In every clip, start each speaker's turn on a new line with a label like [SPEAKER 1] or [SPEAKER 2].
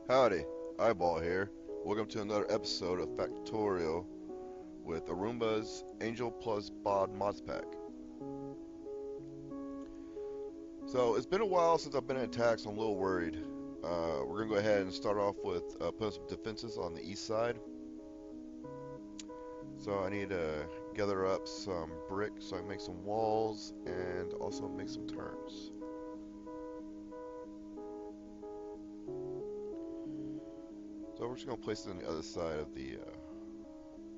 [SPEAKER 1] Howdy, Ayebawl here. Welcome to another episode of Factorio with Arumba's Angel plus Bod Mods Pack. So it's been a while since I've been in attack, so I'm a little worried. We're gonna go ahead and start off with putting some defenses on the east side. So I need to gather up some bricks so I can make some walls and also make some turrets. So we're just gonna place it on the other side of the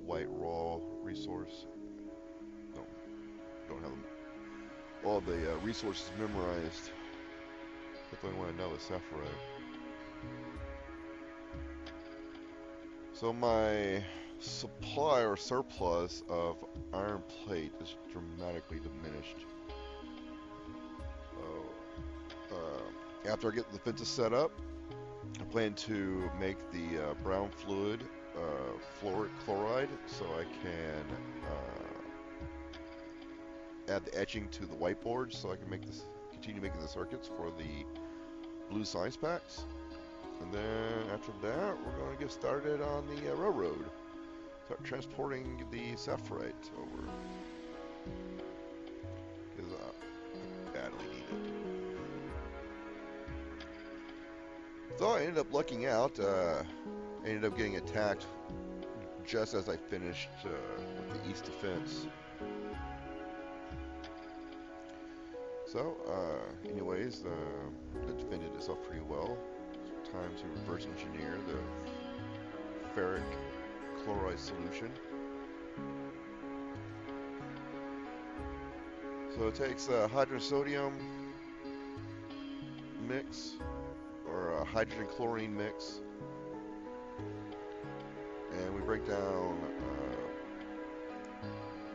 [SPEAKER 1] white raw resource. Don't have all the resources memorized. Definitely want to know is sapphirite. So my supply or surplus of iron plate is dramatically diminished. After I get the fences set up, I plan to make the brown fluid fluoric chloride so I can add the etching to the whiteboard so I can continue making the circuits for the blue science packs. And then after that, we're going to get started on the railroad. Start transporting the sapphirite over. Because I badly need it. So I ended up lucking out. I ended up getting attacked just as I finished with the east defense. So, anyways, it defended itself pretty well. Time to reverse engineer the ferric chloride solution. So it takes a hydrogen sodium mix or a hydrogen chlorine mix, and we break down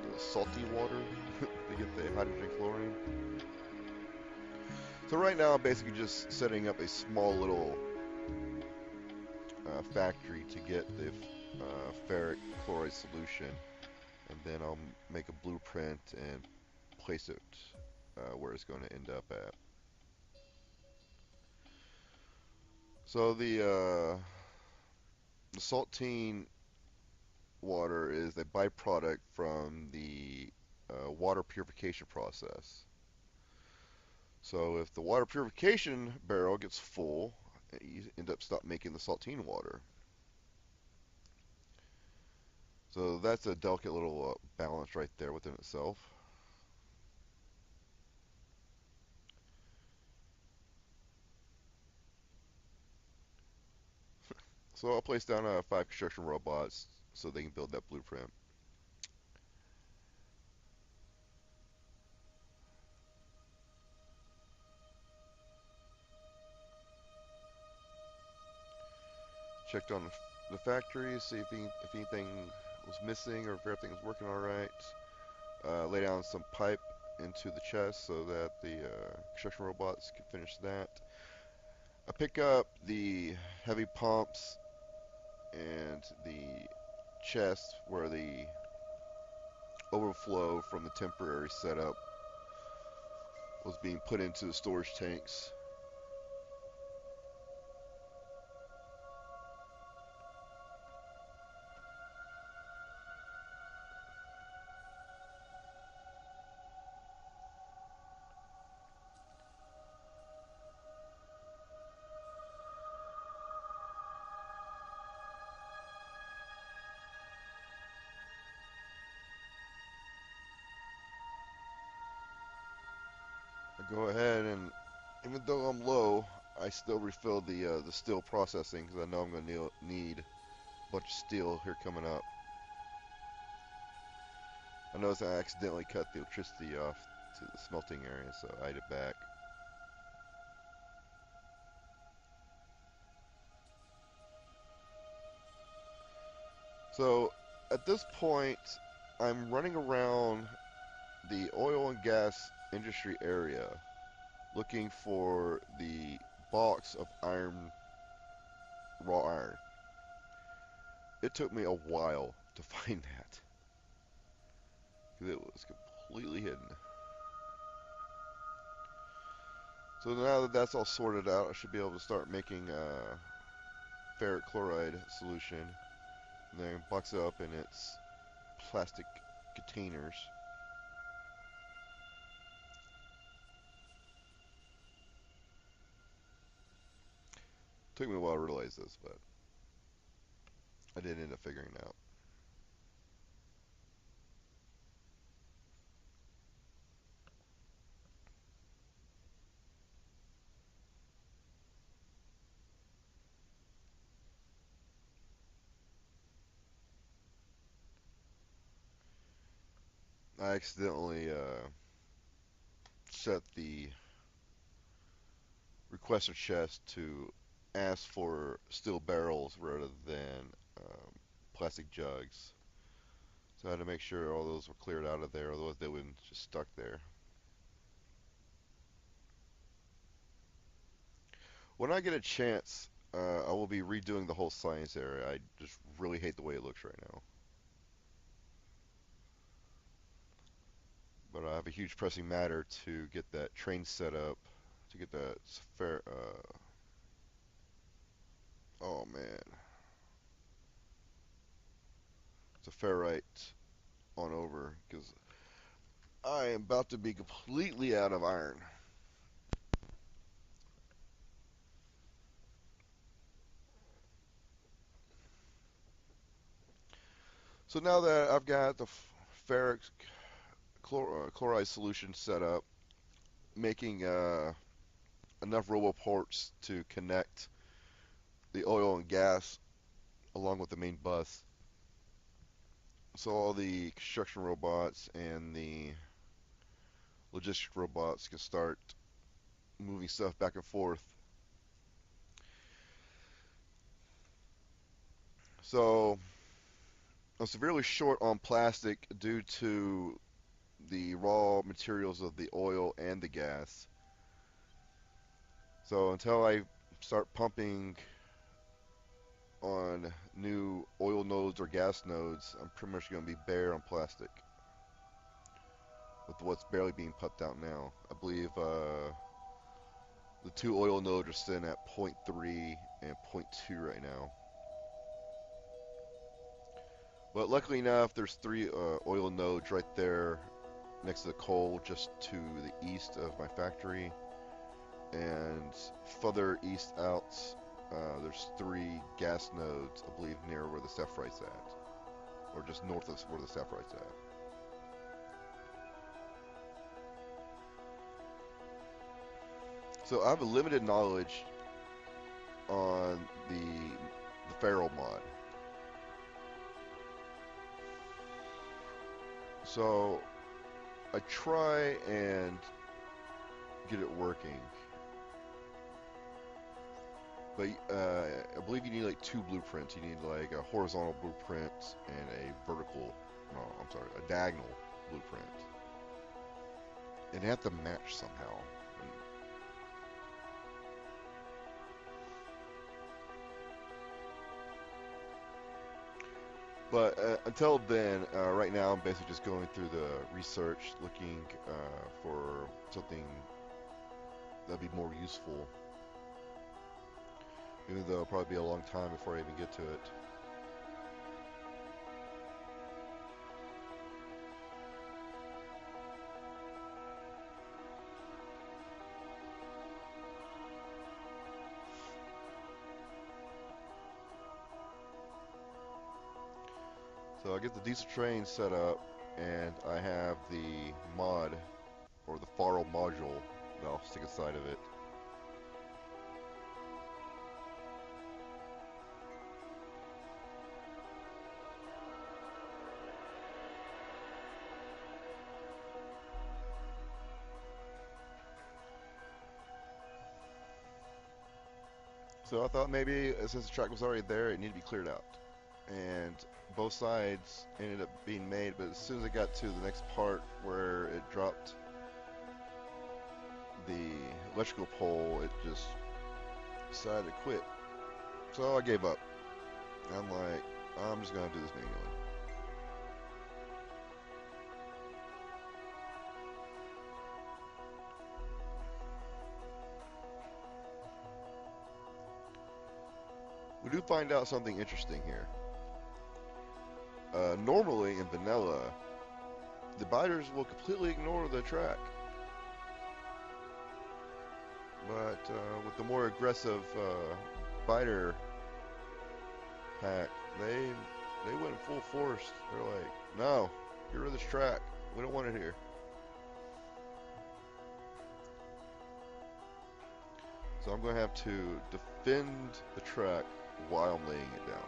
[SPEAKER 1] the salty water to get the hydrogen chlorine. So right now I'm basically just setting up a small little factory to get the ferric chloride solution, and then I'll make a blueprint and place it where it's going to end up at. So the saltine water is a byproduct from the water purification process. So if the water purification barrel gets full, you end up stop making the saltine water. So that's a delicate little balance right there within itself. So I'll place down 5 construction robots so they can build that blueprint. Checked on the factory, see if anything was missing or if everything was working alright. Lay down some pipe into the chest so that the construction robots can finish that. I pick up the heavy pumps and the chest where the overflow from the temporary setup was being put into the storage tanks. I go ahead and, even though I'm low, I still refill the steel processing because I know I'm going to need a bunch of steel here coming up. I noticed I accidentally cut the electricity off to the smelting area, so I had it back. So at this point, I'm running around the oil and gas industry area looking for the box of raw iron. It took me a while to find that because it was completely hidden. So now that that's all sorted out, I should be able to start making ferric chloride solution, and then box it up in its plastic containers. Took me a while to realize this, but I did end up figuring it out. I accidentally set the requester chest to ask for steel barrels rather than plastic jugs. So I had to make sure all those were cleared out of there, otherwise they wouldn't just stuck there. When I get a chance, I will be redoing the whole science area. I just really hate the way it looks right now. But I have a huge pressing matter to get that train set up, to get that fair. Oh man, it's a ferrite on over because I am about to be completely out of iron. So now that I've got the ferric chloride solution set up, making enough roboports to connect the oil and gas along with the main bus. So all the construction robots and the logistic robots can start moving stuff back and forth. So I'm severely short on plastic due to the raw materials of the oil and the gas. So until I start pumping on new oil nodes or gas nodes, I'm pretty much going to be bare on plastic with what's barely being pumped out now. I believe the two oil nodes are sitting at 0.3 and 0.2 right now. But luckily enough, there's three oil nodes right there next to the coal, just to the east of my factory. And further east out, there's three gas nodes, I believe, near where the Sephrite's at. Or just north of where the Sephrite's at. So I have a limited knowledge on the Ferro mod. So I try and get it working. But I believe you need like two blueprints. You need like a horizontal blueprint and a vertical, no, I'm sorry, a diagonal blueprint. And they have to match somehow. But until then, right now I'm basically just going through the research, looking for something that'd be more useful. Even though it'll probably be a long time before I even get to it. So I get the diesel train set up, and I have the mod, or the Faro module, that I'll stick inside of it. So I thought maybe, since the track was already there, it needed to be cleared out. And both sides ended up being made, but as soon as I got to the next part where it dropped the electrical pole, it just decided to quit. So I gave up. I'm like, I'm just going to do this manually. we do find out something interesting here. Normally in vanilla, the biters will completely ignore the track, but with the more aggressive biter pack, they went full force. They're like, no, get rid of this track. We don't want it here. So I'm going to have to defend the track while I'm laying it down.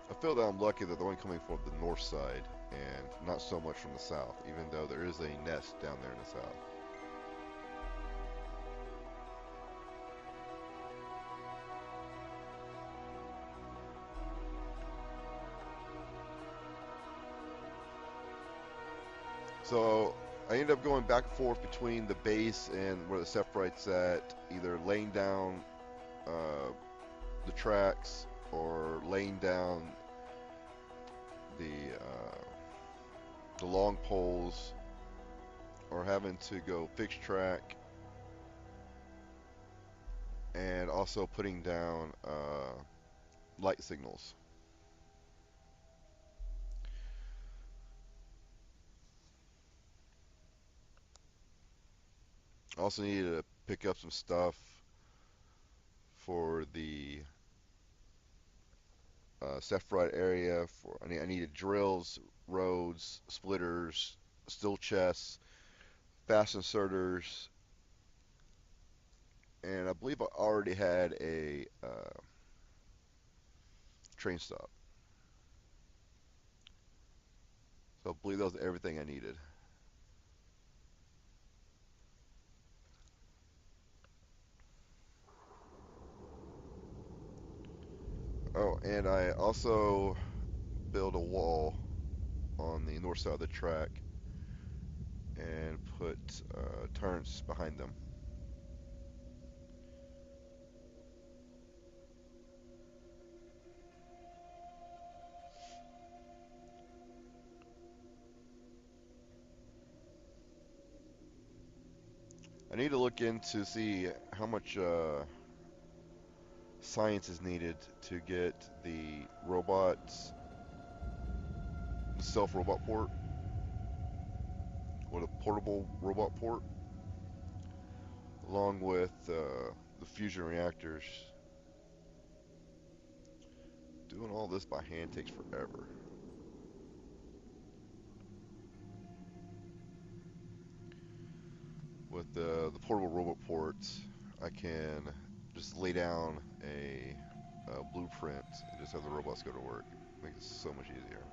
[SPEAKER 1] I feel that I'm lucky that they're only coming from the north side and not so much from the south, even though there is a nest down there in the south. So I ended up going back and forth between the base and where the Sephrite's at, either laying down the tracks or laying down the long poles, or having to go fixed track, and also putting down light signals. Also needed to pick up some stuff for the Sephrite area. I needed drills, roads, splitters, steel chests, fast inserters, and I believe I already had a train stop. So I believe that was everything I needed. Oh, and I also built a wall on the north side of the track and put turrets behind them. I need to look into see how much science is needed to get the robots, the self-robot port, or the portable robot port, along with the fusion reactors. Doing all this by hand takes forever. With the portable robot ports, I can just lay down a blueprint and just have the robots go to work. Makes it so much easier.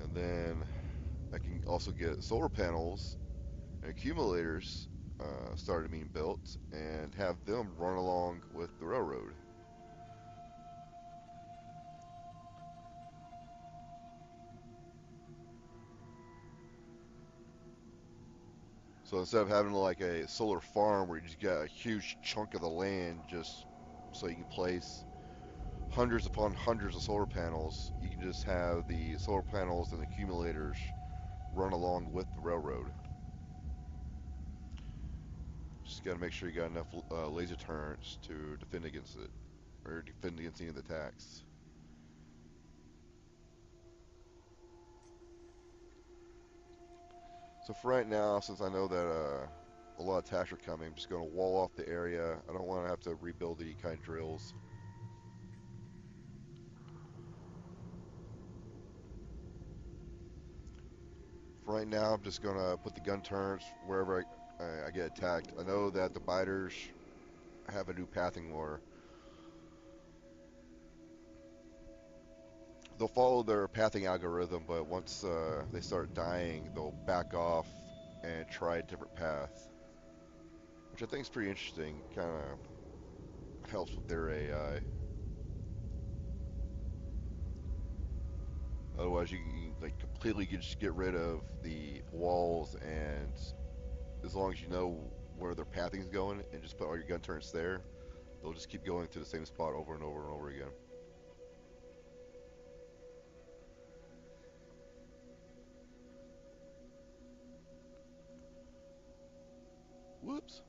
[SPEAKER 1] And then I can also get solar panels and accumulators started being built and have them run along with the railroad. So instead of having like a solar farm where you just got a huge chunk of the land just so you can place hundreds upon hundreds of solar panels, you can just have the solar panels and accumulators run along with the railroad. Just got to make sure you got enough laser turrets to defend against it, or defend against any of the attacks. So for right now, since I know that a lot of attacks are coming, I'm just going to wall off the area. I don't want to have to rebuild any kind of drills. For right now, I'm just going to put the gun turrets wherever I get attacked. I know that the biters have a new pathing lure. They'll follow their pathing algorithm, but once they start dying, they'll back off and try a different path, which I think is pretty interesting. Kind of helps with their AI. Otherwise, you can like completely just get rid of the walls, and as long as you know where their pathing is going, and just put all your gun turrets there, they'll just keep going to the same spot over and over and over again. Whoops.